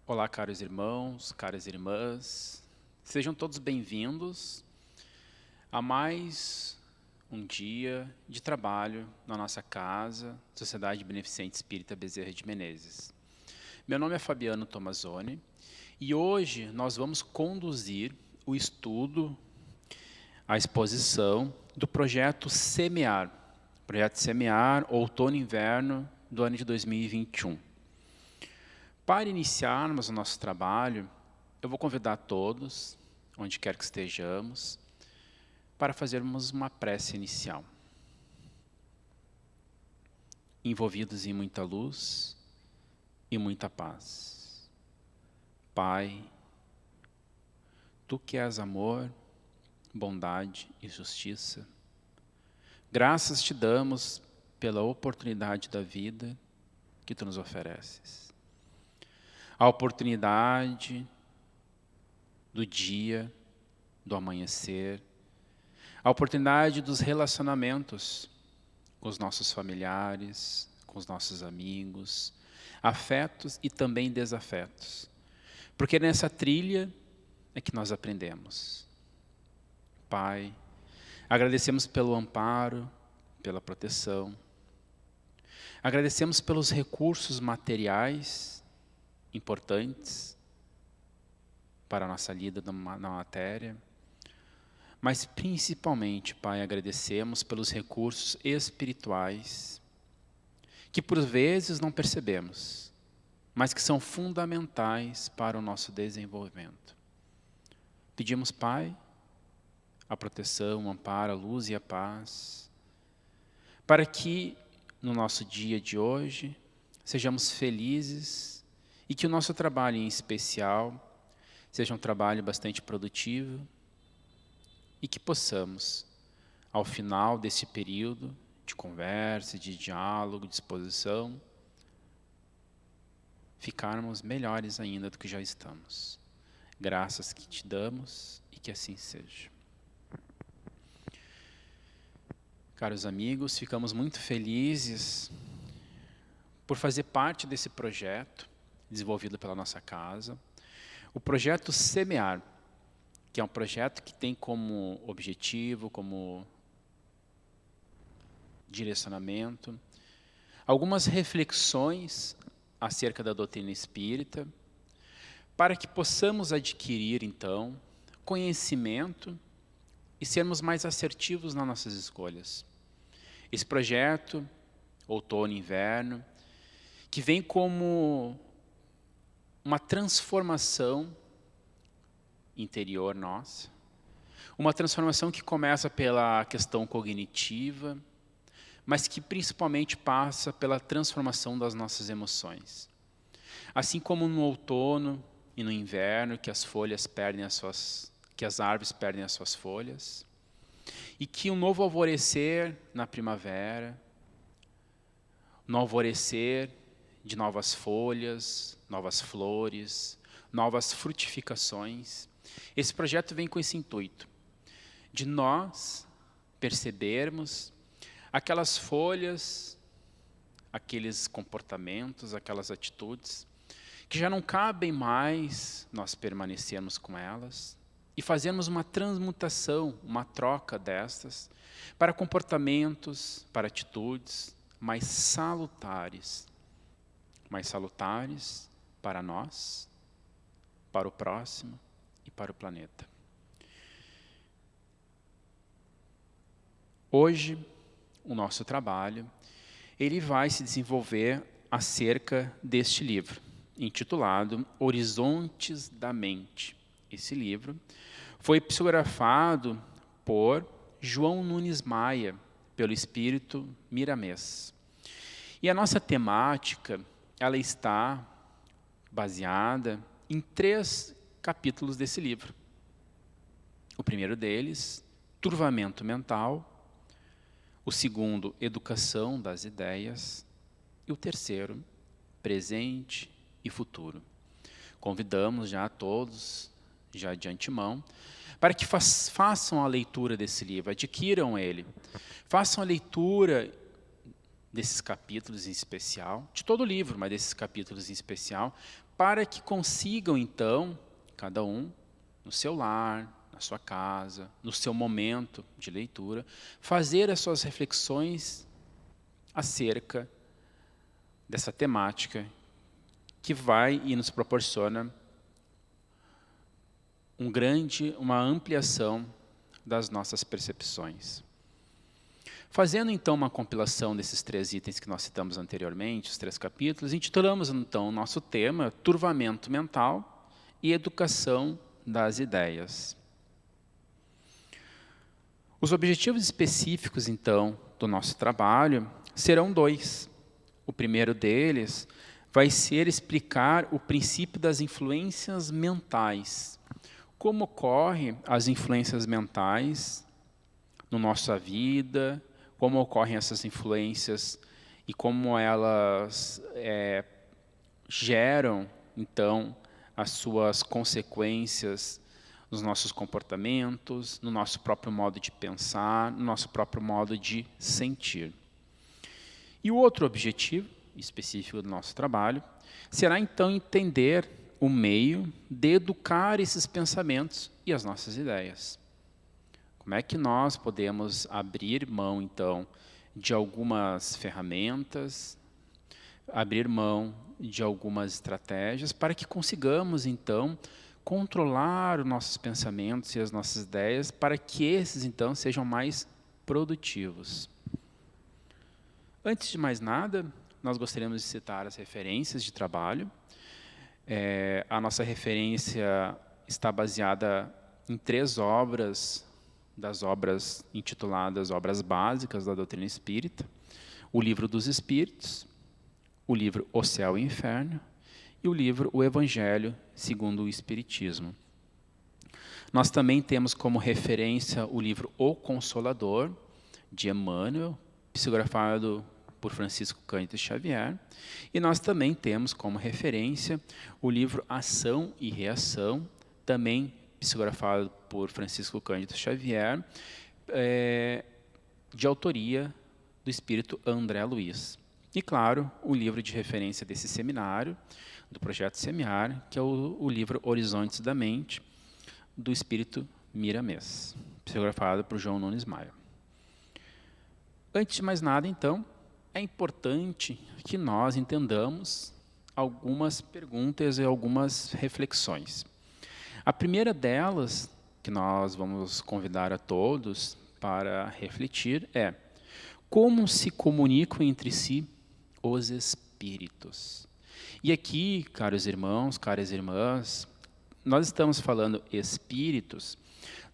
Olá, caros irmãos, caras irmãs, sejam todos bem-vindos a mais um dia de trabalho na nossa casa, Sociedade Beneficente Espírita Bezerra de Menezes. Meu nome é Fabiano Tomazoni e hoje nós vamos conduzir o estudo, a exposição do projeto Semear, outono e inverno do ano de 2021. Para iniciarmos o nosso trabalho, eu vou convidar todos, onde quer que estejamos, para fazermos uma prece inicial. Envolvidos em muita luz e muita paz. Pai, Tu que és amor, bondade e justiça, graças te damos pela oportunidade da vida que Tu nos ofereces. A oportunidade do dia, do amanhecer, a oportunidade dos relacionamentos com os nossos familiares, com os nossos amigos, afetos e também desafetos. Porque nessa trilha é que nós aprendemos. Pai, agradecemos pelo amparo, pela proteção. Agradecemos pelos recursos materiais importantes para a nossa lida na matéria, mas principalmente, Pai, agradecemos pelos recursos espirituais, que por vezes não percebemos, mas que são fundamentais para o nosso desenvolvimento. Pedimos, Pai, a proteção, o amparo, a luz e a paz, para que no nosso dia de hoje sejamos felizes e que o nosso trabalho em especial seja um trabalho bastante produtivo e que possamos, ao final desse período de conversa, de diálogo, de exposição, ficarmos melhores ainda do que já estamos. Graças que te damos e que assim seja. Caros amigos, ficamos muito felizes por fazer parte desse projeto desenvolvido pela nossa casa. O projeto Semear, que é um projeto que tem como objetivo, como direcionamento, algumas reflexões acerca da doutrina espírita, para que possamos adquirir, então, conhecimento e sermos mais assertivos nas nossas escolhas. Esse projeto, outono e inverno, que vem como uma transformação interior nossa, uma transformação que começa pela questão cognitiva, mas que principalmente passa pela transformação das nossas emoções. Assim como no outono e no inverno, que as árvores perdem as suas folhas, e que um novo alvorecer na primavera, no alvorecer de novas folhas, novas flores, novas frutificações. Esse projeto vem com esse intuito, de nós percebermos aquelas folhas, aqueles comportamentos, aquelas atitudes, que já não cabem mais nós permanecermos com elas, e fazermos uma transmutação, uma troca destas, para comportamentos, para atitudes mais salutares para nós, para o próximo e para o planeta. Hoje, o nosso trabalho, ele vai se desenvolver acerca deste livro, intitulado Horizontes da Mente. Esse livro foi psicografado por João Nunes Maia, pelo Espírito Miramês. E a nossa temática, ela está baseada em 3 capítulos desse livro. O primeiro deles, Turvamento Mental. O segundo, Educação das Ideias. E o terceiro, Presente e Futuro. Convidamos já a todos, já de antemão, para que façam a leitura desse livro, adquiram ele. Façam a leitura desses capítulos em especial, de todo o livro, mas desses capítulos em especial, para que consigam, então, cada um, no seu lar, na sua casa, no seu momento de leitura, fazer as suas reflexões acerca dessa temática que vai e nos proporciona uma ampliação das nossas percepções. Fazendo, então, uma compilação desses 3 itens que nós citamos anteriormente, os 3 capítulos, intitulamos, então, o nosso tema Turvamento Mental e Educação das Ideias. Os objetivos específicos, então, do nosso trabalho serão 2. O primeiro deles vai ser explicar o princípio das influências mentais. Como ocorrem as influências mentais na nossa vida, como ocorrem essas influências e como elas geram, então, as suas consequências nos nossos comportamentos, no nosso próprio modo de pensar, no nosso próprio modo de sentir. E o outro objetivo específico do nosso trabalho será, então, entender o meio de educar esses pensamentos e as nossas ideias. Como é que nós podemos abrir mão, então, de algumas ferramentas, abrir mão de algumas estratégias para que consigamos, então, controlar os nossos pensamentos e as nossas ideias para que esses, então, sejam mais produtivos. Antes de mais nada, nós gostaríamos de citar as referências de trabalho. A nossa referência está baseada em 3 obras, das obras intituladas Obras Básicas da Doutrina Espírita, o Livro dos Espíritos, o livro O Céu e o Inferno e o livro O Evangelho segundo o Espiritismo. Nós também temos como referência o livro O Consolador, de Emmanuel, psicografado por Francisco Cândido Xavier, e nós também temos como referência o livro Ação e Reação, também psicografado por Francisco Cândido Xavier, de autoria do espírito André Luiz. E, claro, o livro de referência desse seminário, do projeto Semiar, que é o livro Horizontes da Mente, do espírito Miramês, psicografado por João Nunes Maia. Antes de mais nada, então, é importante que nós entendamos algumas perguntas e algumas reflexões. A primeira delas, que nós vamos convidar a todos para refletir, é: como se comunicam entre si os espíritos? E aqui, caros irmãos, caras irmãs, nós estamos falando espíritos,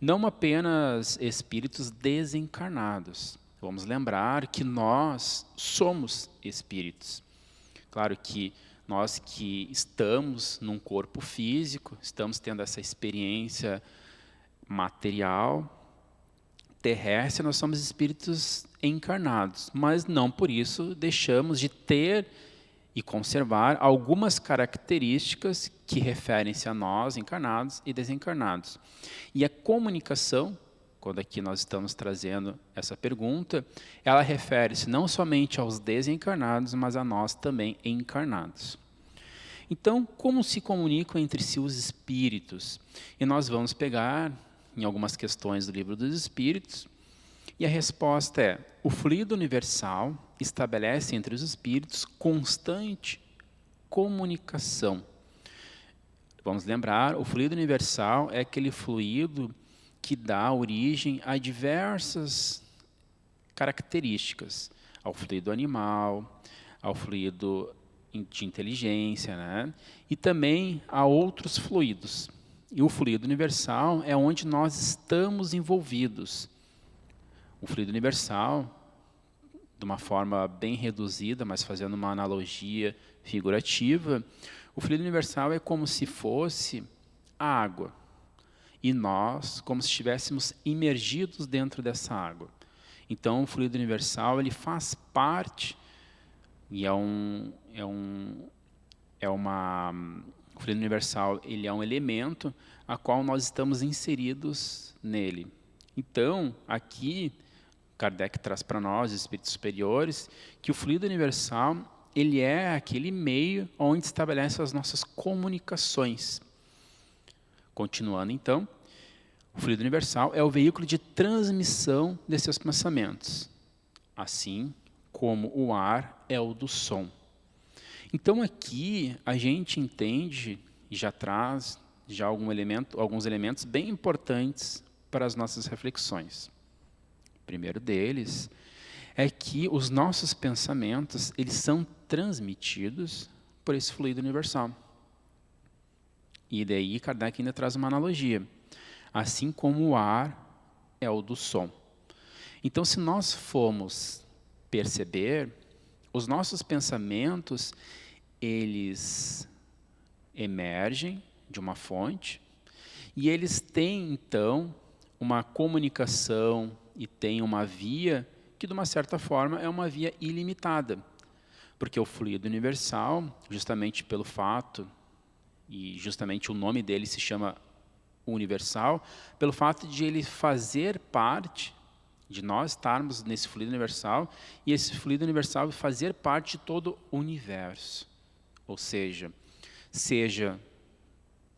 não apenas espíritos desencarnados. Vamos lembrar que nós somos espíritos. Claro que nós que estamos num corpo físico, estamos tendo essa experiência material, terrestre, nós somos espíritos encarnados, mas não por isso deixamos de ter e conservar algumas características que referem-se a nós, encarnados e desencarnados. E a comunicação, quando aqui nós estamos trazendo essa pergunta, ela refere-se não somente aos desencarnados, mas a nós também encarnados. Então, como se comunicam entre si os espíritos? E nós vamos pegar em algumas questões do Livro dos Espíritos, e a resposta é: o fluido universal estabelece entre os espíritos constante comunicação. Vamos lembrar, o fluido universal é aquele fluido que dá origem a diversas características, ao fluido animal, ao fluido de inteligência, né? E também a outros fluidos. E o fluido universal é onde nós estamos envolvidos. O fluido universal, de uma forma bem reduzida, mas fazendo uma analogia figurativa, o fluido universal é como se fosse a água. E nós, como se estivéssemos imergidos dentro dessa água. Então, o fluido universal ele faz parte, e o fluido universal ele é um elemento a qual nós estamos inseridos nele. Então, aqui, Kardec traz para nós, espíritos superiores, que o fluido universal ele é aquele meio onde estabelece as nossas comunicações. Continuando, então, o fluido universal é o veículo de transmissão desses pensamentos, assim como o ar é o do som. Então, aqui, a gente entende e já traz alguns elementos bem importantes para as nossas reflexões. O primeiro deles é que os nossos pensamentos, eles são transmitidos por esse fluido universal. E daí Kardec ainda traz uma analogia, assim como o ar é o do som. Então, se nós formos perceber, os nossos pensamentos, eles emergem de uma fonte e eles têm, então, uma comunicação e têm uma via que, de uma certa forma, é uma via ilimitada. Porque o fluido universal, justamente pelo fato, e justamente o nome dele se chama universal, pelo fato de ele fazer parte, de nós estarmos nesse fluido universal, e esse fluido universal fazer parte de todo o universo. Ou seja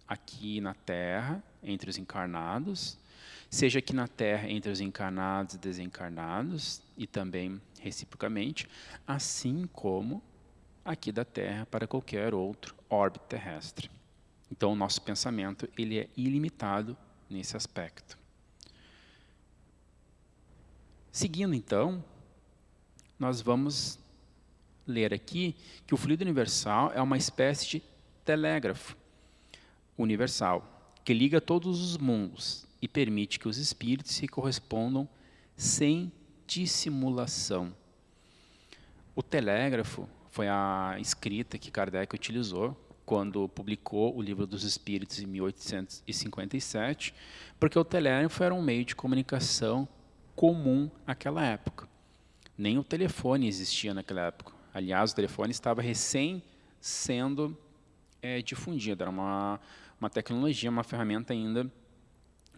aqui na Terra, entre os encarnados, seja aqui na Terra, entre os encarnados e desencarnados, e também reciprocamente, assim como aqui da Terra para qualquer outro orbe terrestre. Então, o nosso pensamento ele é ilimitado nesse aspecto. Seguindo, então, nós vamos ler aqui que o fluido universal é uma espécie de telégrafo universal, que liga todos os mundos e permite que os espíritos se correspondam sem dissimulação. O telégrafo foi a escrita que Kardec utilizou quando publicou o Livro dos Espíritos em 1857, porque o telégrafo era um meio de comunicação comum naquela época. Nem o telefone existia naquela época. Aliás, o telefone estava recém sendo difundido. Era uma tecnologia, uma ferramenta ainda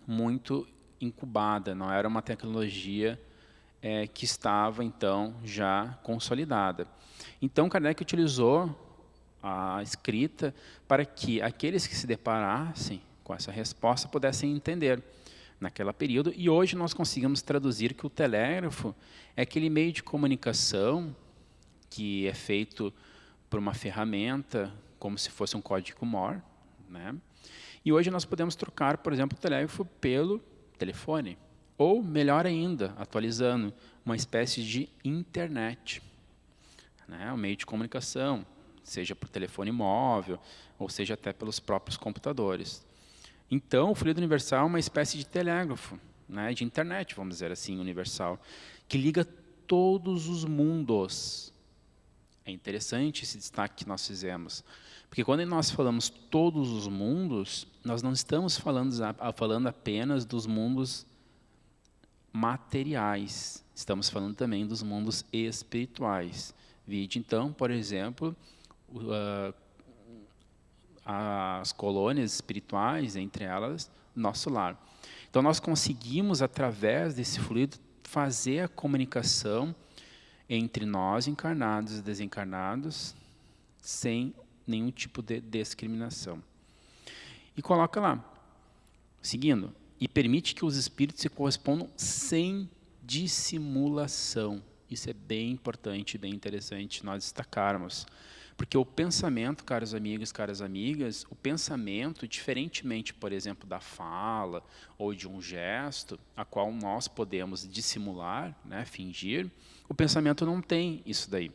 muito incubada. Não era uma tecnologia que estava, então, já consolidada. Então, Kardec utilizou a escrita para que aqueles que se deparassem com essa resposta pudessem entender naquele período. E hoje nós conseguimos traduzir que o telégrafo é aquele meio de comunicação que é feito por uma ferramenta, como se fosse um código Morse, né? E hoje nós podemos trocar, por exemplo, o telégrafo pelo telefone. Ou, melhor ainda, atualizando, uma espécie de internet, né? Um meio de comunicação, seja por telefone móvel, ou seja até pelos próprios computadores. Então, o fluido universal é uma espécie de telégrafo, né? De internet, vamos dizer assim, universal, que liga todos os mundos. É interessante esse destaque que nós fizemos, porque quando nós falamos todos os mundos, nós não estamos falando apenas dos mundos materiais, estamos falando também dos mundos espirituais. Vide, então, por exemplo, as colônias espirituais, entre elas, nosso lar. Então, nós conseguimos, através desse fluido, fazer a comunicação entre nós, encarnados e desencarnados, sem nenhum tipo de discriminação. E coloca lá, seguindo, e permite que os espíritos se correspondam sem dissimulação. Isso é bem importante, bem interessante nós destacarmos. Porque o pensamento, caros amigos, caras amigas, o pensamento, diferentemente, por exemplo, da fala ou de um gesto, a qual nós podemos dissimular, né, fingir, o pensamento não tem isso daí.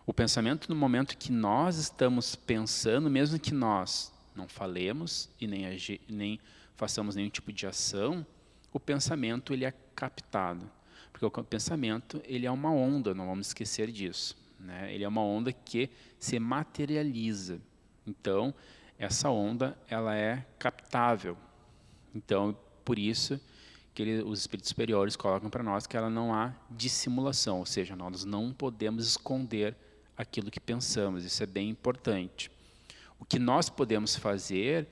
O pensamento, no momento que nós estamos pensando, mesmo que nós não falemos e nem façamos nenhum tipo de ação, o pensamento ele é captado. Porque o pensamento ele é uma onda, não vamos esquecer disso, né? Ele é uma onda que se materializa. Então, essa onda ela é captável. Então, por isso que os espíritos superiores colocam para nós que ela não há dissimulação, ou seja, nós não podemos esconder aquilo que pensamos. Isso é bem importante. O que nós podemos fazer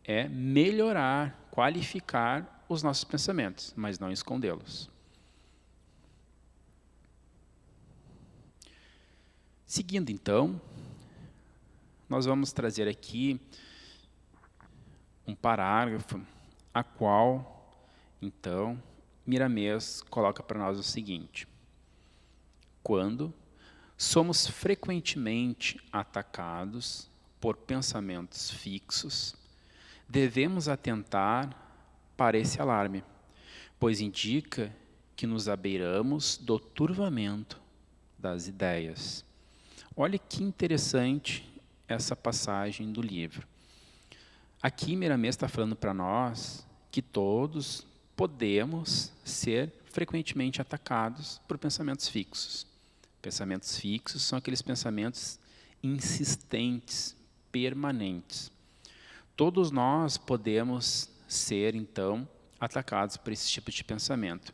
é melhorar, qualificar os nossos pensamentos, mas não escondê-los. Seguindo, então, nós vamos trazer aqui um parágrafo, a qual, então, Miramês coloca para nós o seguinte: quando somos frequentemente atacados por pensamentos fixos, devemos atentar para esse alarme, pois indica que nos abeiramos do turvamento das ideias. Olha que interessante essa passagem do livro. Aqui Miramês está falando para nós que todos podemos ser frequentemente atacados por pensamentos fixos. Pensamentos fixos são aqueles pensamentos insistentes, permanentes. Todos nós podemos ser, então, atacados por esse tipo de pensamento.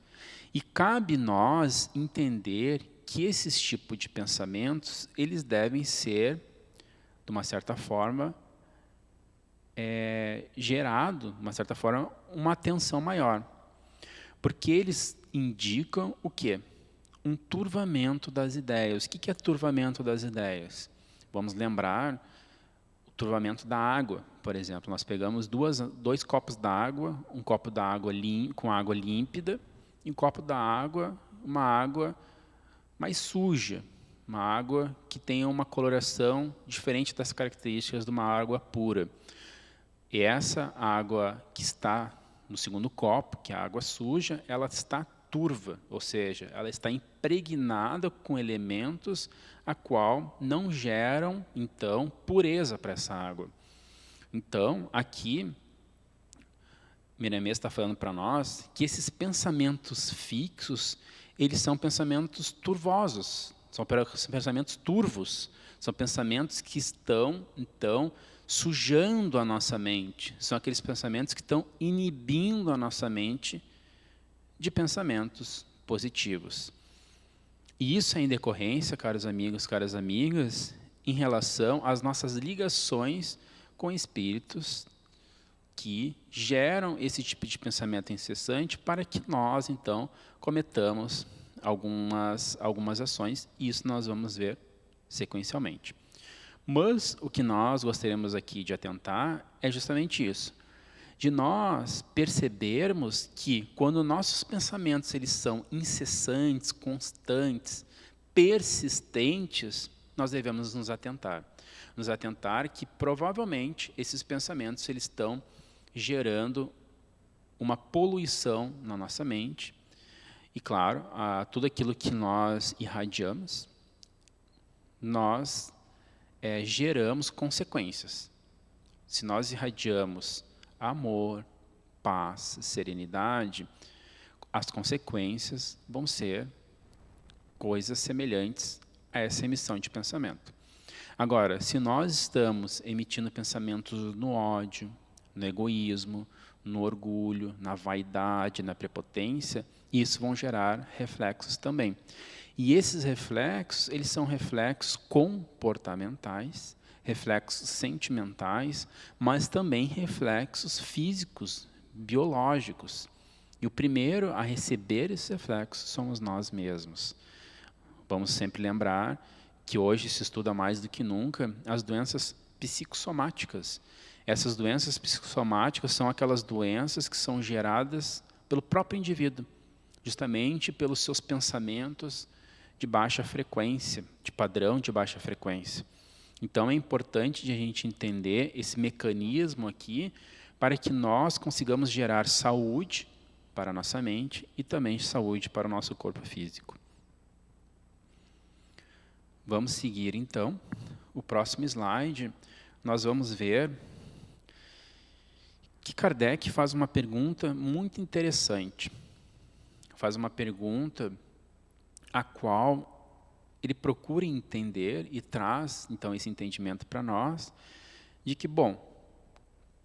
E cabe nós entender que esses tipos de pensamentos, eles devem ser, de uma certa forma, gerado, de uma certa forma, uma atenção maior. Porque eles indicam o quê? Um turvamento das ideias. O que é turvamento das ideias? Vamos lembrar o turvamento da água, por exemplo. Nós pegamos dois copos d'água, um copo d'água com água límpida e um copo d'água, uma água mais suja, uma água que tenha uma coloração diferente das características de uma água pura. E essa água que está no segundo copo, que é a água suja, ela está turva, ou seja, ela está impregnada com elementos a qual não geram, então, pureza para essa água. Então, aqui, Miramês está falando para nós que esses pensamentos fixos, eles são pensamentos turvosos, são pensamentos turvos, são pensamentos que estão, então, sujando a nossa mente, são aqueles pensamentos que estão inibindo a nossa mente de pensamentos positivos. E isso é em decorrência, caros amigos, caras amigas, em relação às nossas ligações com espíritos que geram esse tipo de pensamento incessante para que nós, então, cometamos algumas ações, e isso nós vamos ver sequencialmente. Mas o que nós gostaríamos aqui de atentar é justamente isso, de nós percebermos que quando nossos pensamentos eles são incessantes, constantes, persistentes, nós devemos nos atentar que provavelmente esses pensamentos eles estão gerando uma poluição na nossa mente e, claro, tudo aquilo que nós irradiamos, nós geramos consequências. Se nós irradiamos amor, paz, serenidade, as consequências vão ser coisas semelhantes a essa emissão de pensamento. Agora, se nós estamos emitindo pensamentos no ódio, no egoísmo, no orgulho, na vaidade, na prepotência, isso vão gerar reflexos também. E esses reflexos, eles são reflexos comportamentais, reflexos sentimentais, mas também reflexos físicos, biológicos. E o primeiro a receber esses reflexos somos nós mesmos. Vamos sempre lembrar que hoje se estuda mais do que nunca as doenças psicossomáticas. Essas doenças psicossomáticas são aquelas doenças que são geradas pelo próprio indivíduo, justamente pelos seus pensamentos de baixa frequência, de padrão de baixa frequência. Então, é importante de a gente entender esse mecanismo aqui para que nós consigamos gerar saúde para a nossa mente e também saúde para o nosso corpo físico. Vamos seguir, então. O próximo slide, nós vamos ver que Kardec faz uma pergunta muito interessante. Faz uma pergunta a qual ele procura entender e traz, então, esse entendimento para nós, de que, bom,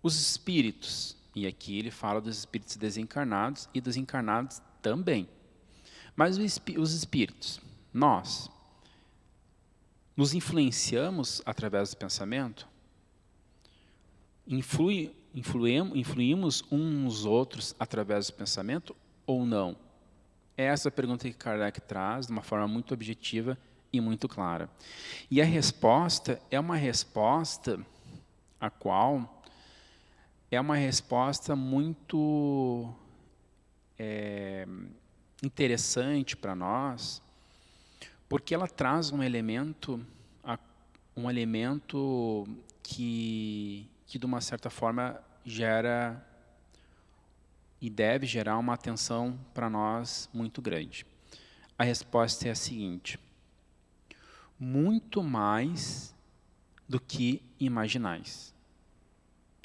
os espíritos, e aqui ele fala dos espíritos desencarnados e dos encarnados também, mas os espíritos, nós, nos influenciamos através do pensamento? Influímos uns nos outros através do pensamento ou não? É essa a pergunta que Kardec traz, de uma forma muito objetiva, e muito clara. E a resposta é uma resposta a qual é uma resposta muito interessante para nós, porque ela traz um elemento que de uma certa forma gera e deve gerar uma atenção para nós muito grande. A resposta é a seguinte: muito mais do que imaginais.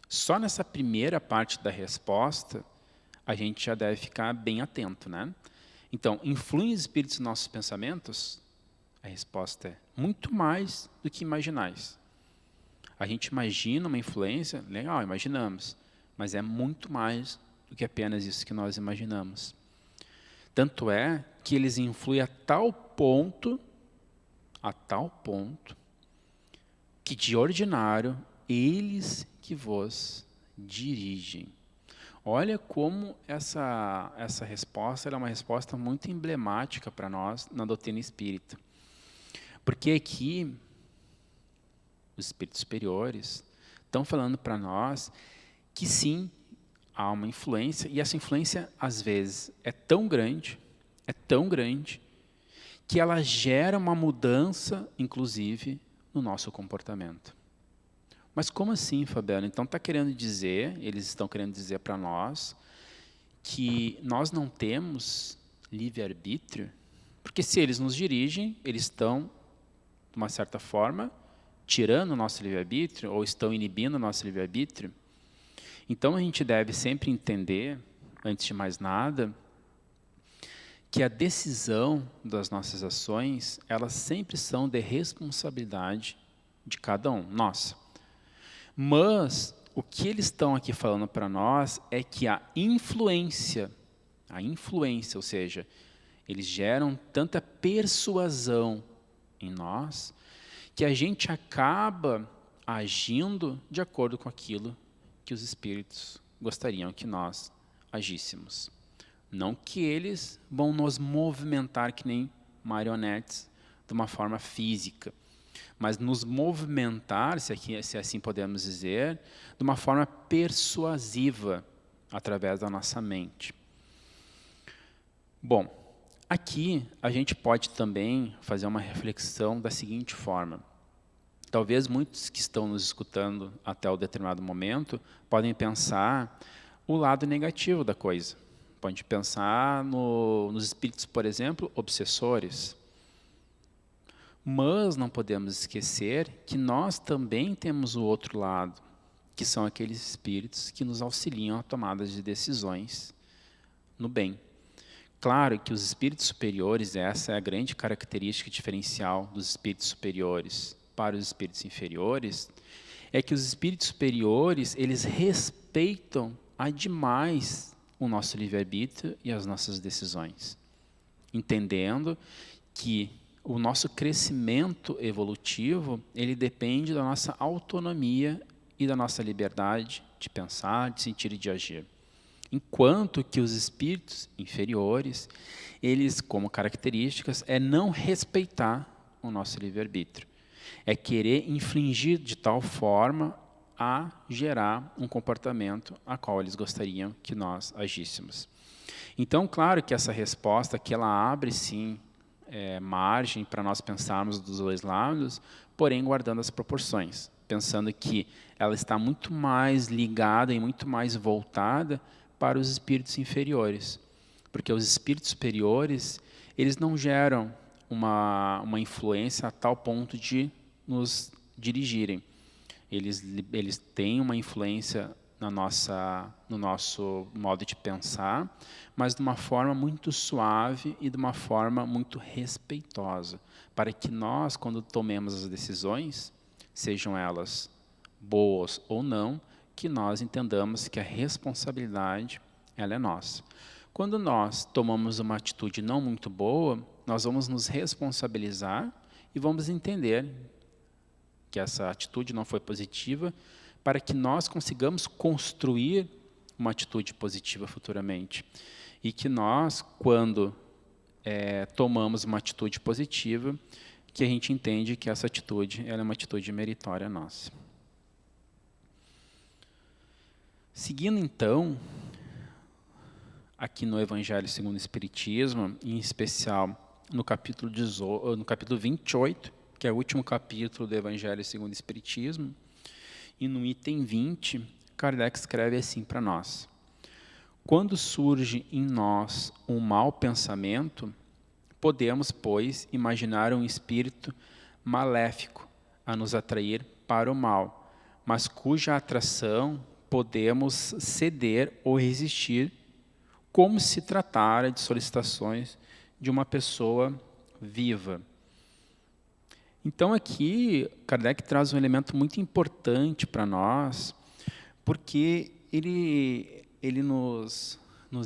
Só nessa primeira parte da resposta, a gente já deve ficar bem atento, né? Então, influem os espíritos nos nossos pensamentos? A resposta é muito mais do que imaginais. A gente imagina uma influência, legal, imaginamos, mas é muito mais do que apenas isso que nós imaginamos. Tanto é que eles influem a tal ponto, que de ordinário, eles que vos dirigem. Olha como essa resposta é uma resposta muito emblemática para nós na doutrina espírita. Porque aqui, os espíritos superiores estão falando para nós que sim, há uma influência, e essa influência, às vezes, é tão grande, que ela gera uma mudança, inclusive, no nosso comportamento. Mas como assim, Fabiano? Então eles estão querendo dizer para nós que nós não temos livre-arbítrio? Porque se eles nos dirigem, eles estão, de uma certa forma, tirando o nosso livre-arbítrio ou estão inibindo o nosso livre-arbítrio? Então a gente deve sempre entender, antes de mais nada, que a decisão das nossas ações, elas sempre são de responsabilidade de cada um, nossa. Mas o que eles estão aqui falando para nós é que a influência, ou seja, eles geram tanta persuasão em nós, que a gente acaba agindo de acordo com aquilo que os espíritos gostariam que nós agíssemos. Não que eles vão nos movimentar que nem marionetes de uma forma física, mas nos movimentar, se assim podemos dizer, de uma forma persuasiva, através da nossa mente. Bom, aqui a gente pode também fazer uma reflexão da seguinte forma. Talvez muitos que estão nos escutando até o determinado momento podem pensar o lado negativo da coisa. Pode pensar nos espíritos, por exemplo, obsessores. Mas não podemos esquecer que nós também temos o outro lado, que são aqueles espíritos que nos auxiliam a tomada de decisões no bem. Claro que os espíritos superiores, essa é a grande característica diferencial dos espíritos superiores para os espíritos inferiores, é que os espíritos superiores, eles respeitam demais o nosso livre-arbítrio e as nossas decisões, entendendo que o nosso crescimento evolutivo, ele depende da nossa autonomia e da nossa liberdade de pensar, de sentir e de agir. Enquanto que os espíritos inferiores, eles, como características, é não respeitar o nosso livre-arbítrio. É querer infligir de tal forma a gerar um comportamento a qual eles gostariam que nós agíssemos. Então, claro que essa resposta aqui, ela abre, sim, margem para nós pensarmos dos dois lados, porém guardando as proporções, pensando que ela está muito mais ligada e muito mais voltada para os espíritos inferiores, porque os espíritos superiores, eles não geram uma influência a tal ponto de nos dirigirem. Eles têm uma influência no nosso modo de pensar, mas de uma forma muito suave e de uma forma muito respeitosa, para que nós, quando tomemos as decisões, sejam elas boas ou não, que nós entendamos que a responsabilidade, ela é nossa. Quando nós tomamos uma atitude não muito boa, nós vamos nos responsabilizar e vamos entender que essa atitude não foi positiva, para que nós consigamos construir uma atitude positiva futuramente. E que nós, quando tomamos uma atitude positiva, que a gente entende que essa atitude ela é uma atitude meritória nossa. Seguindo, então, aqui no Evangelho segundo o Espiritismo, em especial no capítulo 28, que é o último capítulo do Evangelho segundo o Espiritismo, e no item 20, Kardec escreve assim para nós: quando surge em nós um mau pensamento, podemos, pois, imaginar um espírito maléfico a nos atrair para o mal, mas cuja atração podemos ceder ou resistir, como se tratara de solicitações de uma pessoa viva. Então aqui, Kardec traz um elemento muito importante para nós, porque ele nos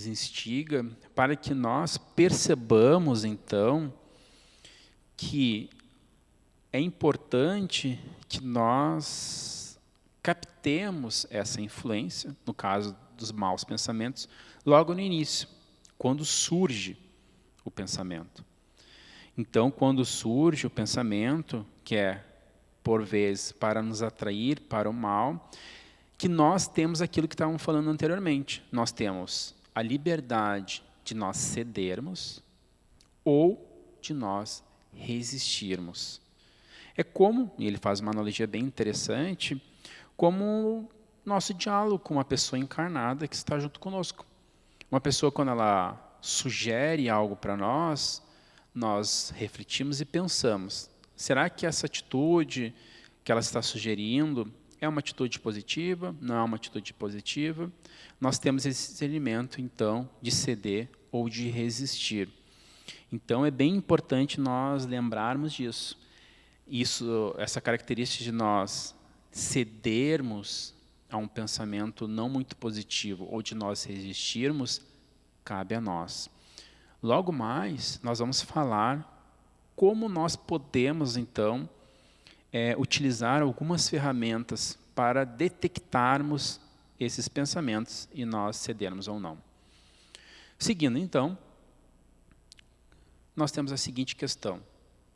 instiga para que nós percebamos, então, que é importante que nós captemos essa influência, no caso dos maus pensamentos, logo no início, quando surge o pensamento. Então, quando surge o pensamento, que é, por vezes, para nos atrair para o mal, que nós temos aquilo que estávamos falando anteriormente. Nós temos a liberdade de nós cedermos ou de nós resistirmos. É como, e ele faz uma analogia bem interessante, como nosso diálogo com uma pessoa encarnada que está junto conosco. Uma pessoa, quando ela sugere algo para nós refletimos e pensamos, será que essa atitude que ela está sugerindo é uma atitude positiva? Não é uma atitude positiva? Nós temos esse discernimento, então, de ceder ou de resistir. Então, é bem importante nós lembrarmos disso. Essa característica de nós cedermos a um pensamento não muito positivo ou de nós resistirmos, cabe a nós. Logo mais, nós vamos falar como nós podemos, então, utilizar algumas ferramentas para detectarmos esses pensamentos e nós cedermos ou não. Seguindo, então, nós temos a seguinte questão.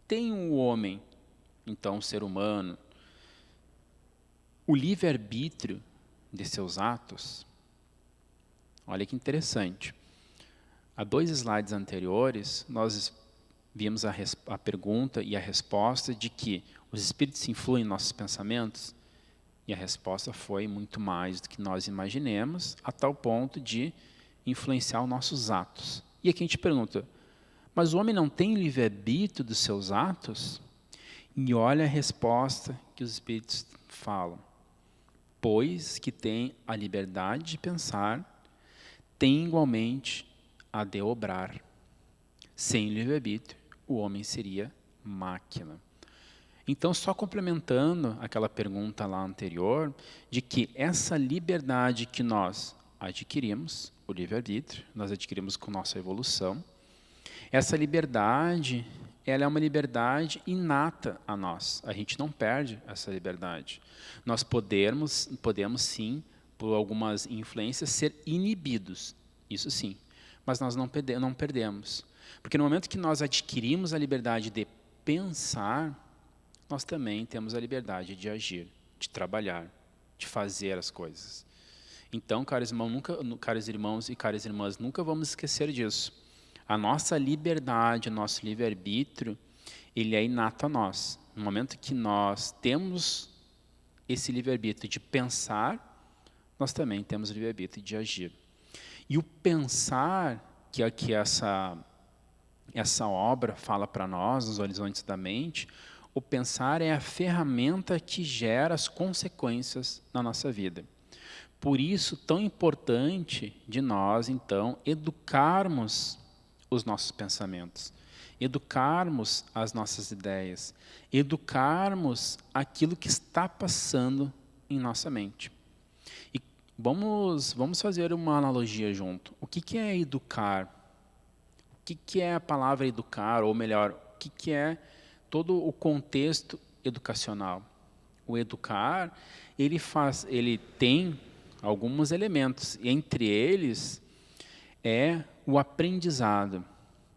Tem o homem, então, o ser humano, o livre-arbítrio de seus atos? Olha que interessante. Há 2 slides anteriores, nós vimos a pergunta e a resposta de que os espíritos influem em nossos pensamentos, e a resposta foi muito mais do que nós imaginemos, a tal ponto de influenciar os nossos atos. E aqui a gente pergunta, mas o homem não tem livre-arbítrio dos seus atos? E olha a resposta que os espíritos falam. Pois que tem a liberdade de pensar, tem igualmente a de obrar. Sem livre-arbítrio, o homem seria máquina. Então, só complementando aquela pergunta lá anterior, de que essa liberdade que nós adquirimos, o livre-arbítrio, nós adquirimos com nossa evolução, essa liberdade, ela é uma liberdade inata a nós. A gente não perde essa liberdade. Nós podemos sim, por algumas influências, ser inibidos. Isso sim. Mas nós não perdemos. Porque no momento que nós adquirimos a liberdade de pensar, nós também temos a liberdade de agir, de trabalhar, de fazer as coisas. Então, caros irmãos e caras irmãs, nunca vamos esquecer disso. A nossa liberdade, o nosso livre-arbítrio, ele é inato a nós. No momento que nós temos esse livre-arbítrio de pensar, nós também temos o livre-arbítrio de agir. E o pensar, que aqui essa obra fala para nós, nos horizontes da mente, o pensar é a ferramenta que gera as consequências na nossa vida. Por isso, tão importante de nós, então, educarmos os nossos pensamentos, educarmos as nossas ideias, educarmos aquilo que está passando em nossa mente. E vamos fazer uma analogia junto. O que é educar? O que é a palavra educar, ou melhor, o que é todo o contexto educacional? O educar, ele tem alguns elementos, entre eles é o aprendizado.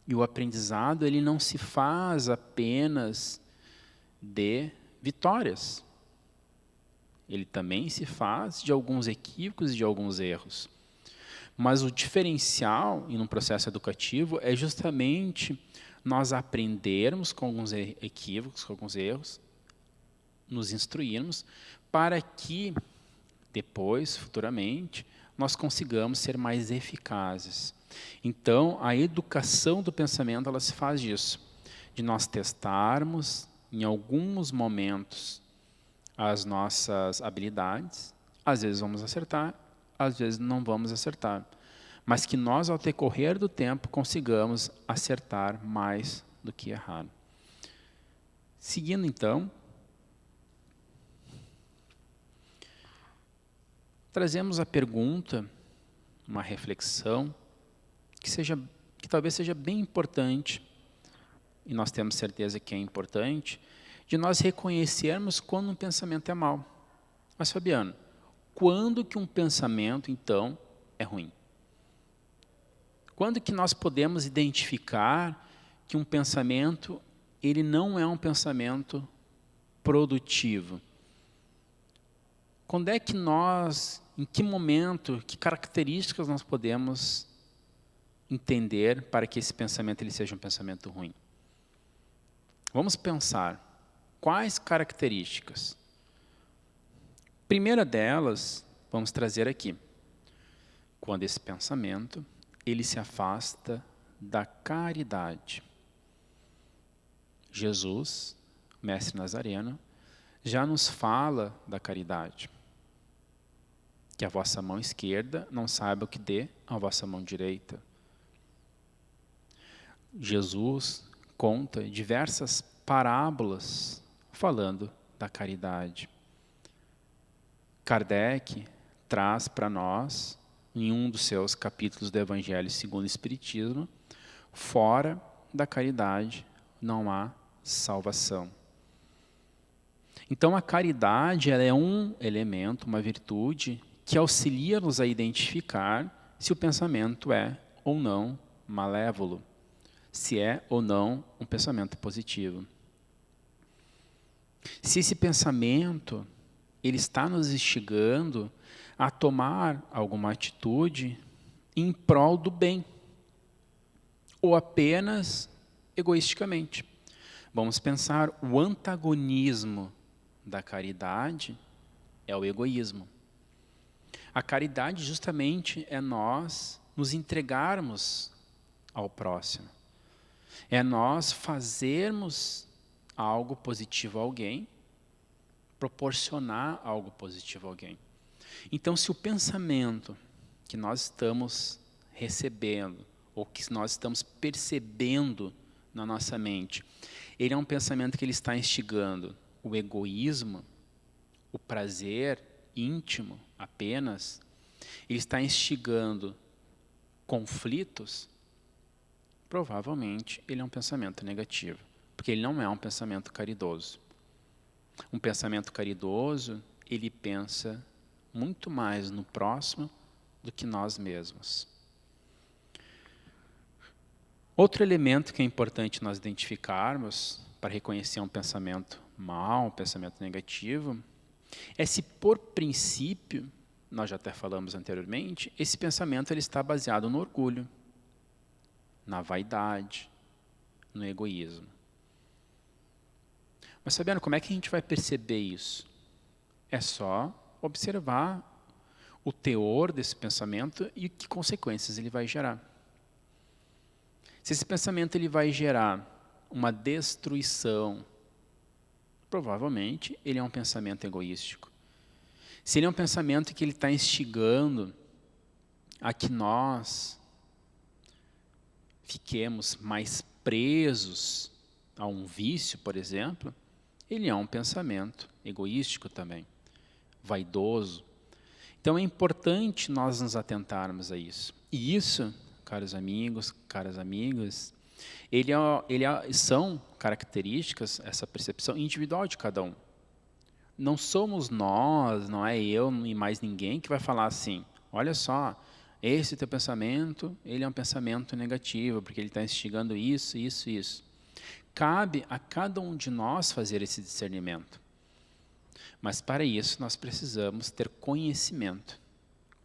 E o aprendizado, ele não se faz apenas de vitórias. Ele também se faz de alguns equívocos e de alguns erros. Mas o diferencial em um processo educativo é justamente nós aprendermos com alguns equívocos, com alguns erros, nos instruirmos, para que depois, futuramente, nós consigamos ser mais eficazes. Então, a educação do pensamento, ela se faz disso, de nós testarmos, em alguns momentos, as nossas habilidades. Às vezes vamos acertar, às vezes não vamos acertar. Mas que nós, ao decorrer do tempo, consigamos acertar mais do que errar. Seguindo, então, trazemos a pergunta, uma reflexão, que talvez seja bem importante, e nós temos certeza que é importante, de nós reconhecermos quando um pensamento é mau. Mas, Fabiano, quando que um pensamento, então, é ruim? Quando que nós podemos identificar que um pensamento, ele não é um pensamento produtivo? Quando é que nós, em que momento, que características nós podemos entender para que esse pensamento ele seja um pensamento ruim? Vamos pensar, quais características? Primeira delas, vamos trazer aqui. Quando esse pensamento, ele se afasta da caridade. Jesus, mestre Nazareno, já nos fala da caridade. Que a vossa mão esquerda não saiba o que dê a vossa mão direita. Jesus conta diversas parábolas falando da caridade. Kardec traz para nós, em um dos seus capítulos do Evangelho segundo o Espiritismo, fora da caridade não há salvação. Então, a caridade ela é um elemento, uma virtude, que auxilia-nos a identificar se o pensamento é ou não malévolo, se é ou não um pensamento positivo. Se esse pensamento ele está nos instigando a tomar alguma atitude em prol do bem, ou apenas egoisticamente. Vamos pensar, o antagonismo da caridade é o egoísmo. A caridade justamente é nós nos entregarmos ao próximo. É nós fazermos algo positivo a alguém, proporcionar algo positivo a alguém. Então, se o pensamento que nós estamos recebendo, ou que nós estamos percebendo na nossa mente, ele é um pensamento que ele está instigando o egoísmo, o prazer íntimo apenas, ele está instigando conflitos, provavelmente ele é um pensamento negativo, porque ele não é um pensamento caridoso. Um pensamento caridoso, ele pensa muito mais no próximo do que nós mesmos. Outro elemento que é importante nós identificarmos para reconhecer um pensamento mau, um pensamento negativo, é se por princípio, nós já até falamos anteriormente, esse pensamento ele está baseado no orgulho, na vaidade, no egoísmo. Mas sabendo como é que a gente vai perceber isso? É só observar o teor desse pensamento e que consequências ele vai gerar. Se esse pensamento ele vai gerar uma destruição, provavelmente ele é um pensamento egoístico. Se ele é um pensamento que ele está instigando a que nós fiquemos mais presos a um vício, por exemplo, ele é um pensamento egoístico também, vaidoso. Então é importante nós nos atentarmos a isso. E isso, caros amigos, caras amigas, são características, essa percepção individual de cada um. Não somos nós, não é eu e mais ninguém que vai falar assim, olha só, esse teu pensamento, ele é um pensamento negativo, porque ele está instigando isso, isso, isso. Cabe a cada um de nós fazer esse discernimento. Mas para isso nós precisamos ter conhecimento.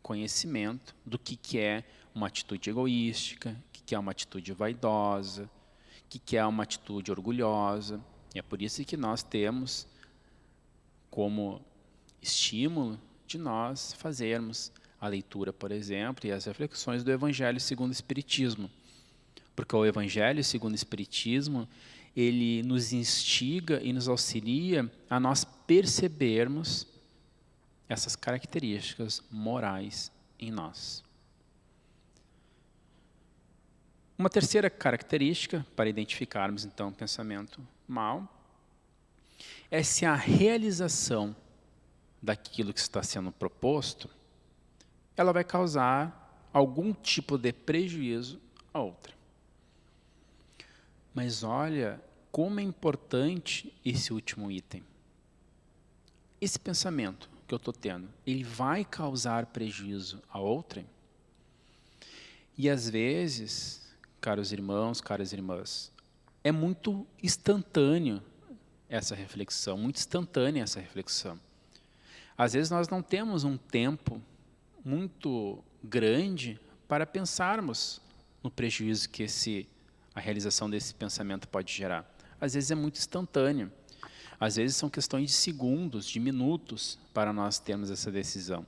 Conhecimento do que é uma atitude egoística, o que é uma atitude vaidosa, o que é uma atitude orgulhosa. E é por isso que nós temos como estímulo de nós fazermos a leitura, por exemplo, e as reflexões do Evangelho segundo o Espiritismo. Porque o Evangelho segundo o Espiritismo, ele nos instiga e nos auxilia a nós percebermos essas características morais em nós. Uma terceira característica, para identificarmos então o pensamento mau, é se a realização daquilo que está sendo proposto, ela vai causar algum tipo de prejuízo a outra. Mas olha como é importante esse último item. Esse pensamento que eu estou tendo, ele vai causar prejuízo a outra? E às vezes, caros irmãos, caras irmãs, é muito instantâneo essa reflexão, muito instantânea essa reflexão. Às vezes nós não temos um tempo muito grande para pensarmos no prejuízo que a realização desse pensamento pode gerar. Às vezes é muito instantâneo. Às vezes são questões de segundos, de minutos, para nós termos essa decisão.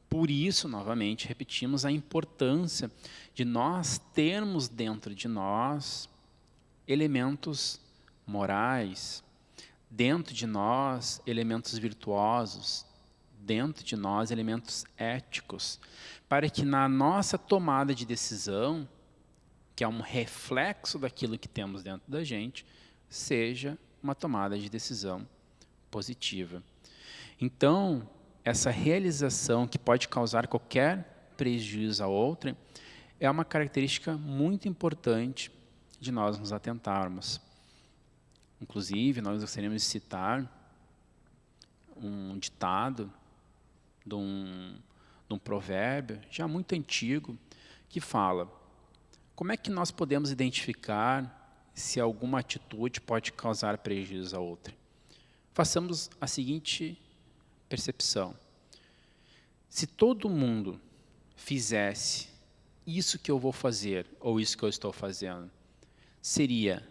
Por isso, novamente, repetimos a importância de nós termos dentro de nós elementos morais, dentro de nós elementos virtuosos, dentro de nós elementos éticos, para que na nossa tomada de decisão, que é um reflexo daquilo que temos dentro da gente, seja uma tomada de decisão positiva. Então, essa realização que pode causar qualquer prejuízo a outra, é uma característica muito importante de nós nos atentarmos. Inclusive, nós gostaríamos de citar um ditado de um provérbio, já muito antigo, que fala: como é que nós podemos identificar se alguma atitude pode causar prejuízo a outra? Façamos a seguinte percepção. Se todo mundo fizesse isso que eu vou fazer, ou isso que eu estou fazendo, seria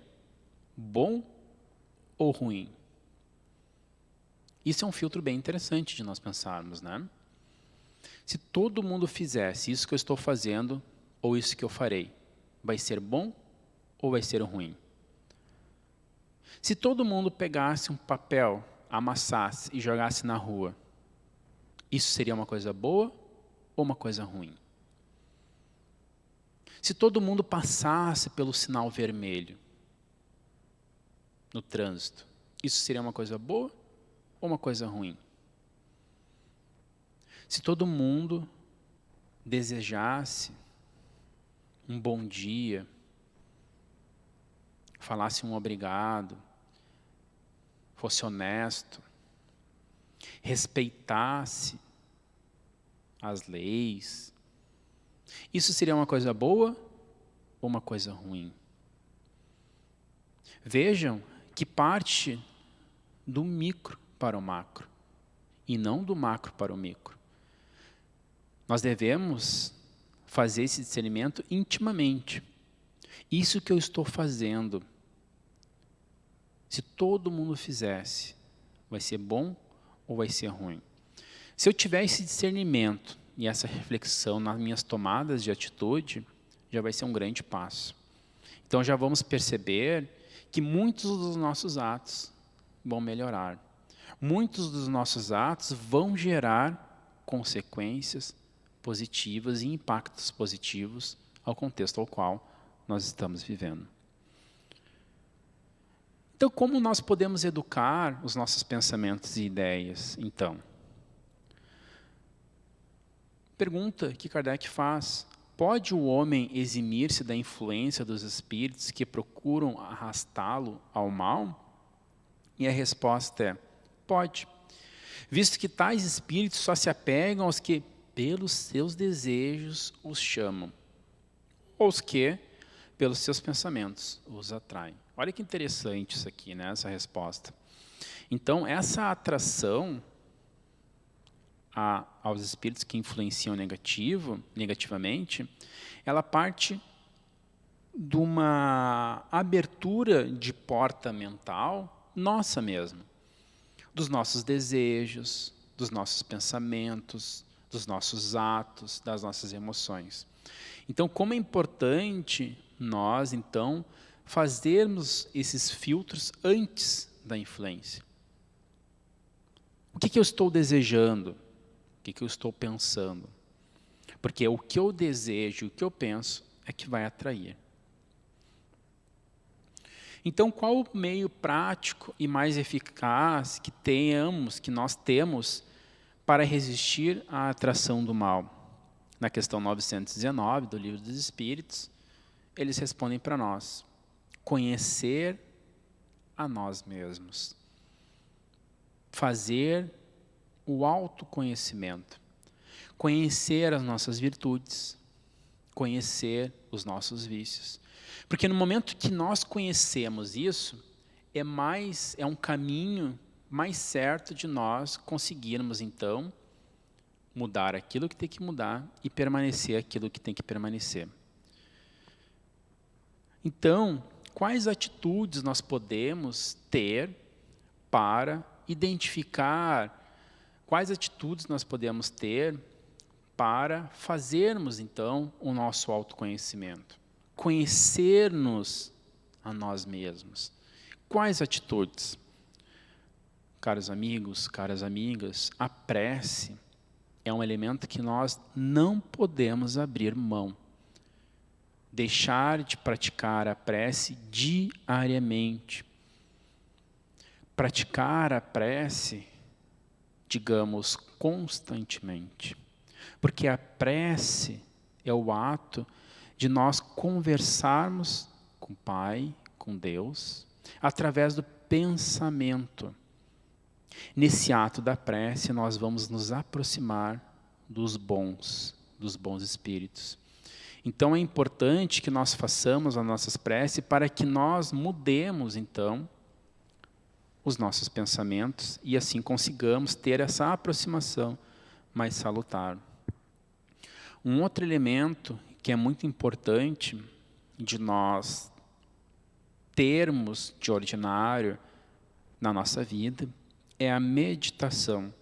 bom ou ruim? Isso é um filtro bem interessante de nós pensarmos, né? Se todo mundo fizesse isso que eu estou fazendo, ou isso que eu farei, vai ser bom ou vai ser ruim? Se todo mundo pegasse um papel, amassasse e jogasse na rua, isso seria uma coisa boa ou uma coisa ruim? Se todo mundo passasse pelo sinal vermelho no trânsito, isso seria uma coisa boa ou uma coisa ruim? Se todo mundo desejasse um bom dia, falasse um obrigado, fosse honesto, respeitasse as leis, isso seria uma coisa boa ou uma coisa ruim? Vejam que parte do micro para o macro, e não do macro para o micro. Nós devemos fazer esse discernimento intimamente. Isso que eu estou fazendo, se todo mundo fizesse, vai ser bom ou vai ser ruim? Se eu tiver esse discernimento e essa reflexão nas minhas tomadas de atitude, já vai ser um grande passo. Então já vamos perceber que muitos dos nossos atos vão melhorar. Muitos dos nossos atos vão gerar consequências positivas e impactos positivos ao contexto ao qual nós estamos vivendo. Então, como nós podemos educar os nossos pensamentos e ideias, então? Pergunta que Kardec faz: pode o homem eximir-se da influência dos espíritos que procuram arrastá-lo ao mal? E a resposta é: pode, visto que tais espíritos só se apegam aos que, pelos seus desejos, os chamam, ou os que, pelos seus pensamentos, os atraem. Olha que interessante isso aqui, né, essa resposta. Então, essa atração aos espíritos que influenciam negativamente, ela parte de uma abertura de porta mental nossa mesmo, dos nossos desejos, dos nossos pensamentos, dos nossos atos, das nossas emoções. Então, como é importante nós, então, fazermos esses filtros antes da influência. O que eu estou desejando? O que eu estou pensando? Porque o que eu desejo, o que eu penso, é que vai atrair. Então, qual o meio prático e mais eficaz que nós temos para resistir à atração do mal? Na questão 919 do Livro dos Espíritos, eles respondem para nós: conhecer a nós mesmos. Fazer o autoconhecimento. Conhecer as nossas virtudes. Conhecer os nossos vícios. Porque no momento que nós conhecemos isso, é um caminho mais certo de nós conseguirmos, então, mudar aquilo que tem que mudar e permanecer aquilo que tem que permanecer. Então, quais atitudes nós podemos ter para identificar, quais atitudes nós podemos ter para fazermos, então, o nosso autoconhecimento? Conhecer-nos a nós mesmos. Quais atitudes? Caros amigos, caras amigas, a prece é um elemento que nós não podemos abrir mão. Deixar de praticar a prece diariamente. Praticar a prece, digamos, constantemente. Porque a prece é o ato de nós conversarmos com o Pai, com Deus, através do pensamento. Nesse ato da prece, nós vamos nos aproximar dos bons espíritos. Então, é importante que nós façamos as nossas preces para que nós mudemos, então, os nossos pensamentos e assim consigamos ter essa aproximação mais salutar. Um outro elemento que é muito importante de nós termos de ordinário na nossa vida é a meditação.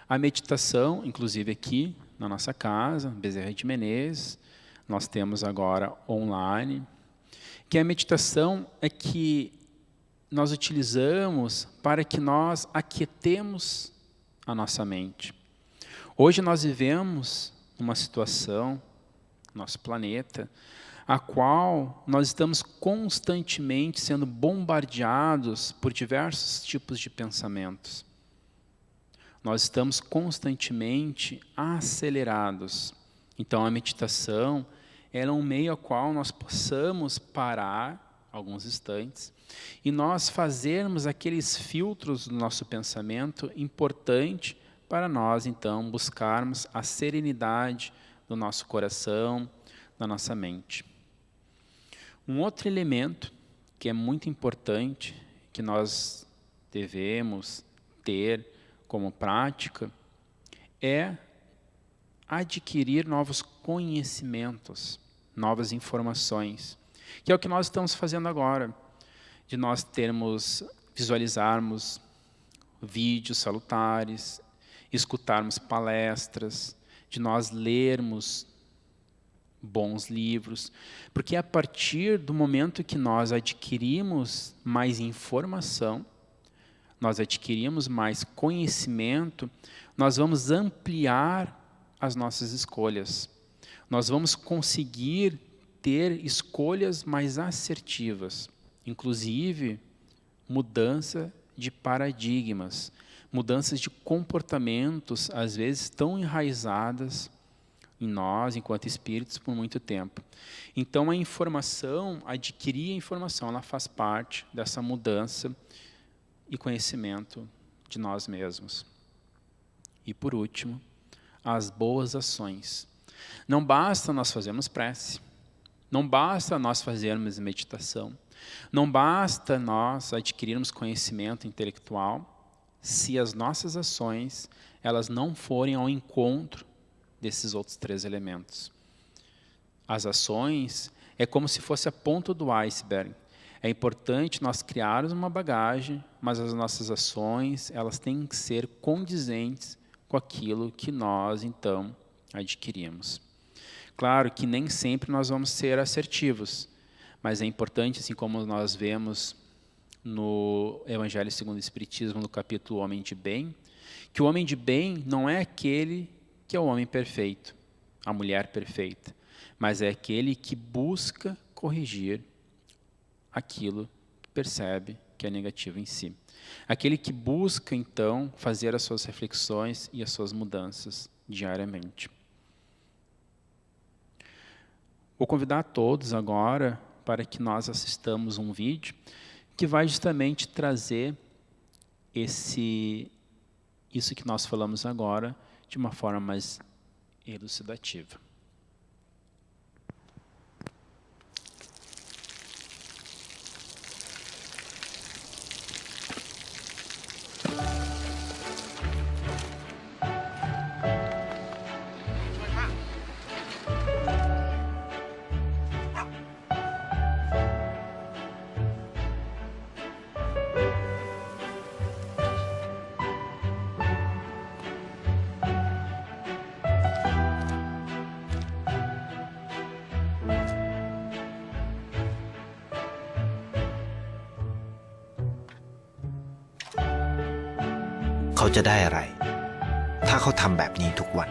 A meditação, inclusive aqui na nossa casa, Bezerra de Menezes, nós temos agora online, que a meditação é que nós utilizamos para que nós aquietemos a nossa mente. Hoje nós vivemos uma situação, nosso planeta, a qual nós estamos constantemente sendo bombardeados por diversos tipos de pensamentos. Nós estamos constantemente acelerados. Então, a meditação ela é um meio ao qual nós possamos parar alguns instantes e nós fazermos aqueles filtros do nosso pensamento importante para nós, então, buscarmos a serenidade do nosso coração, da nossa mente. Um outro elemento que é muito importante, que nós devemos ter como prática, é adquirir novos conhecimentos, novas informações, que é o que nós estamos fazendo agora, de nós visualizarmos vídeos salutares, escutarmos palestras, de nós lermos bons livros, porque a partir do momento que nós adquirimos mais informação, nós adquirimos mais conhecimento, nós vamos ampliar as nossas escolhas. Nós vamos conseguir ter escolhas mais assertivas, inclusive mudança de paradigmas, mudanças de comportamentos, às vezes tão enraizadas em nós, enquanto espíritos, por muito tempo. Então, a informação, adquirir a informação, ela faz parte dessa mudança e conhecimento de nós mesmos. E, por último, as boas ações. Não basta nós fazermos prece, não basta nós fazermos meditação, Não basta nós adquirirmos conhecimento intelectual se as nossas ações elas não forem ao encontro desses outros 3 elementos. As ações é como se fosse a ponta do iceberg. É importante nós criarmos uma bagagem, mas as nossas ações elas têm que ser condizentes com aquilo que nós, então, adquirimos. Claro que nem sempre nós vamos ser assertivos, mas é importante, assim como nós vemos no Evangelho segundo o Espiritismo, no capítulo Homem de Bem, que o homem de bem não é aquele que é o homem perfeito, a mulher perfeita, mas é aquele que busca corrigir aquilo que percebe que é negativo em si. Aquele que busca, então, fazer as suas reflexões e as suas mudanças diariamente. Vou convidar a todos agora para que nós assistamos um vídeo que vai justamente trazer isso que nós falamos agora de uma forma mais elucidativa.เขาจะได้อะไรถ้าเขาทำแบบนี้ทุกวัน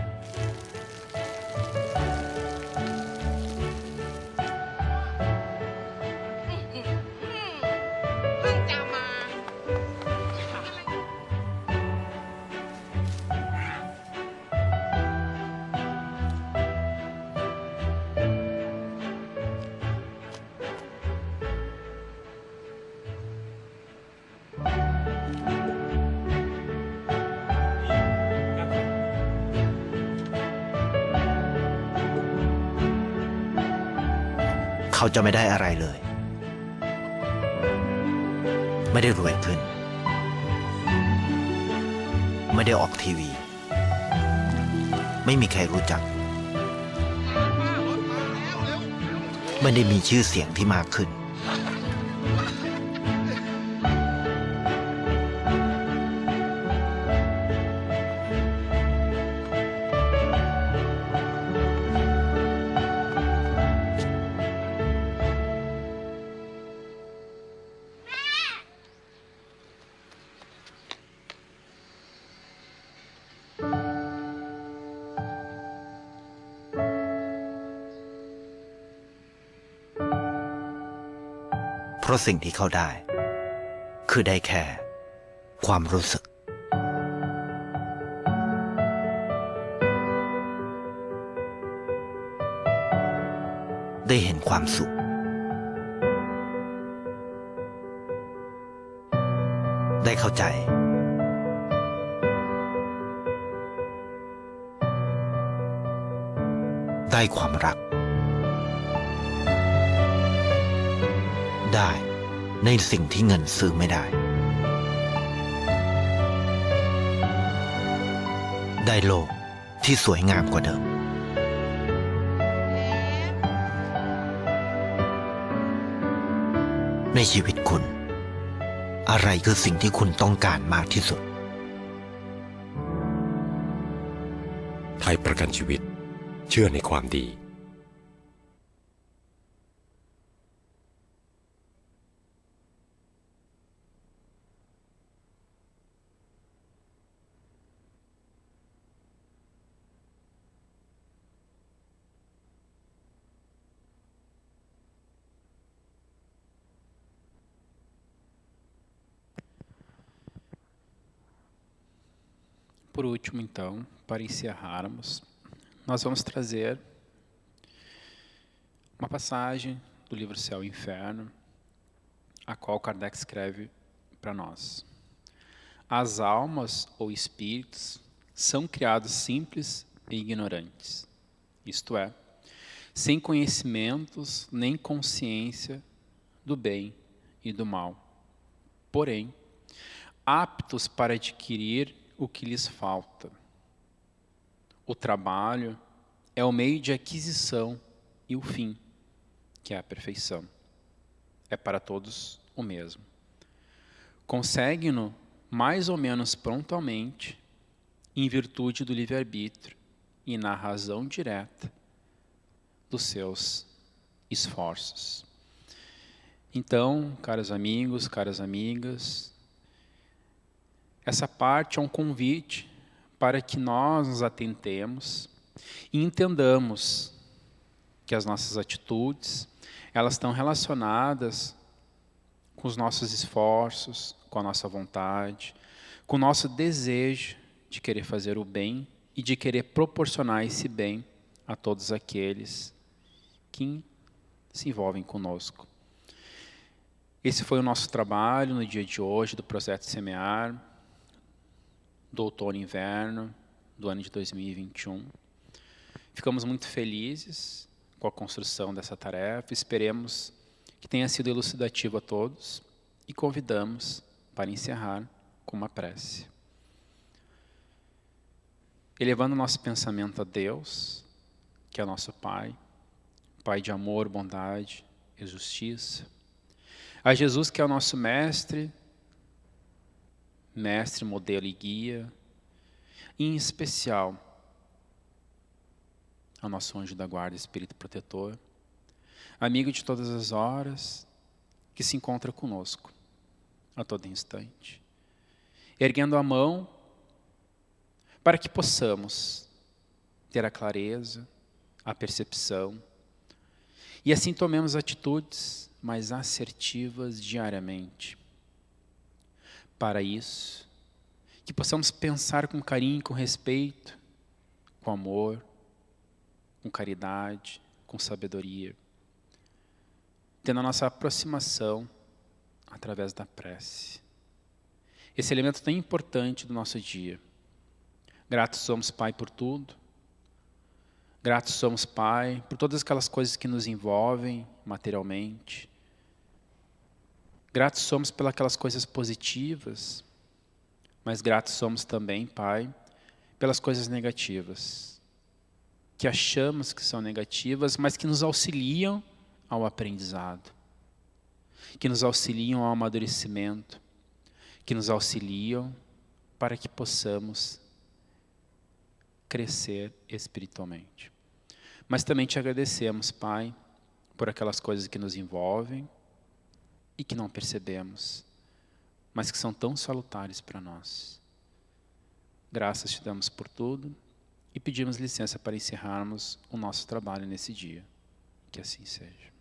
เพิ่งจะมา เขาจะไม่ได้อะไรเลย ไม่ได้รวยขึ้น ไม่ได้ออกทีวี ไม่มีใครรู้จัก ไม่ได้มีชื่อเสียงที่มากขึ้น เพราะสิ่งที่เขาได้คือได้แค่ความรู้สึกได้เห็นความสุขได้เข้าใจได้ความรักได้ในสิ่งที่เงินซื้อไม่ได้ได้โลกที่สวยงามกว่าเดิมในชีวิตคุณอะไรคือสิ่งที่คุณต้องการมากที่สุดไทยประกันชีวิตเชื่อในความดีPor último, então, para encerrarmos, nós vamos trazer uma passagem do livro Céu e Inferno, a qual Kardec escreve para nós. As almas ou espíritos são criados simples e ignorantes, isto é, sem conhecimentos nem consciência do bem e do mal, porém, aptos para adquirir o que lhes falta. O trabalho é o meio de aquisição e o fim, que é a perfeição. É para todos o mesmo. Consegue-no mais ou menos prontamente, em virtude do livre-arbítrio e na razão direta dos seus esforços. Então, caros amigos, caras amigas, essa parte é um convite para que nós nos atentemos e entendamos que as nossas atitudes, elas estão relacionadas com os nossos esforços, com a nossa vontade, com o nosso desejo de querer fazer o bem e de querer proporcionar esse bem a todos aqueles que se envolvem conosco. Esse foi o nosso trabalho no dia de hoje do Projeto Semear, do outono e inverno, do ano de 2021. Ficamos muito felizes com a construção dessa tarefa, esperemos que tenha sido elucidativo a todos e convidamos para encerrar com uma prece. Elevando nosso pensamento a Deus, que é nosso Pai, Pai de amor, bondade e justiça, a Jesus, que é o nosso Mestre, modelo e guia, e em especial ao nosso anjo da guarda, Espírito protetor, amigo de todas as horas, que se encontra conosco a todo instante, erguendo a mão para que possamos ter a clareza, a percepção, e assim tomemos atitudes mais assertivas diariamente. Para isso, que possamos pensar com carinho, com respeito, com amor, com caridade, com sabedoria, tendo a nossa aproximação através da prece. Esse elemento tão importante do nosso dia. Gratos somos, Pai, por tudo. Gratos somos, Pai, por todas aquelas coisas que nos envolvem materialmente. Gratos somos pelas aquelas coisas positivas, mas gratos somos também, Pai, pelas coisas negativas, que achamos que são negativas, mas que nos auxiliam ao aprendizado, que nos auxiliam ao amadurecimento, que nos auxiliam para que possamos crescer espiritualmente. Mas também te agradecemos, Pai, por aquelas coisas que nos envolvem e que não percebemos, mas que são tão salutares para nós. Graças te damos por tudo e pedimos licença para encerrarmos o nosso trabalho nesse dia. Que assim seja.